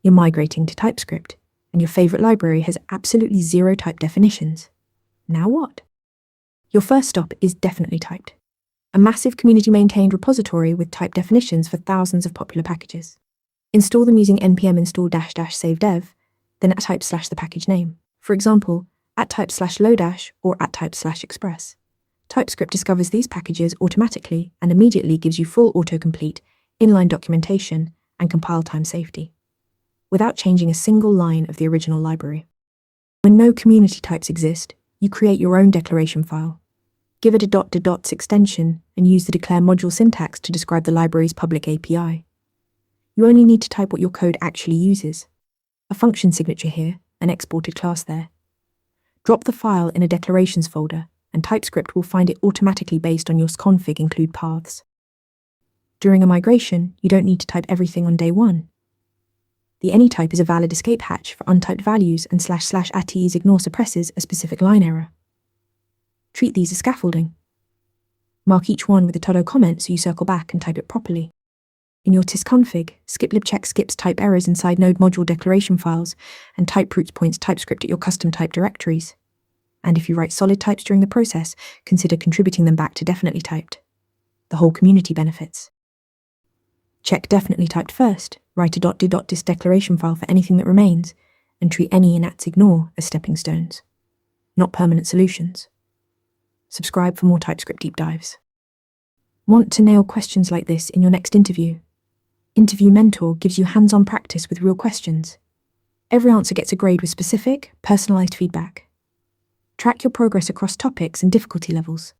You're migrating to TypeScript, and your favorite library has absolutely zero type definitions. Now what? Your first stop is DefinitelyTyped, a massive community-maintained repository with type definitions for thousands of popular packages. Install them using npm install --save dev, then @type / the package name. For example, @type /low- or @type /express. TypeScript discovers these packages automatically and immediately gives you full autocomplete, inline documentation, and compile time safety, without changing a single line of the original library. When no community types exist, you create your own declaration file. Give it a .to extension and use the declare module syntax to describe the library's public API. You only need to type what your code actually uses. A function signature here, an exported class there. Drop the file in a declarations folder, and TypeScript will find it automatically based on your tsconfig include paths. During a migration, you don't need to type everything on day one. The anytype is a valid escape hatch for untyped values, and /@ease ignore suppresses a specific line error. Treat these as scaffolding. Mark each one with a todo comment so you circle back and type it properly. In your tsconfig, skipLibCheck skips type errors inside node module declaration files, and typeRoots points TypeScript at your custom type directories. And if you write solid types during the process, consider contributing them back to DefinitelyTyped. The whole community benefits. Check DefinitelyTyped first, write a .do.dis declaration file for anything that remains, and treat any and @ignore as stepping stones, not permanent solutions. Subscribe for more TypeScript deep dives. Want to nail questions like this in your next interview? Interview Mentor gives you hands-on practice with real questions. Every answer gets a grade with specific, personalized feedback. Track your progress across topics and difficulty levels.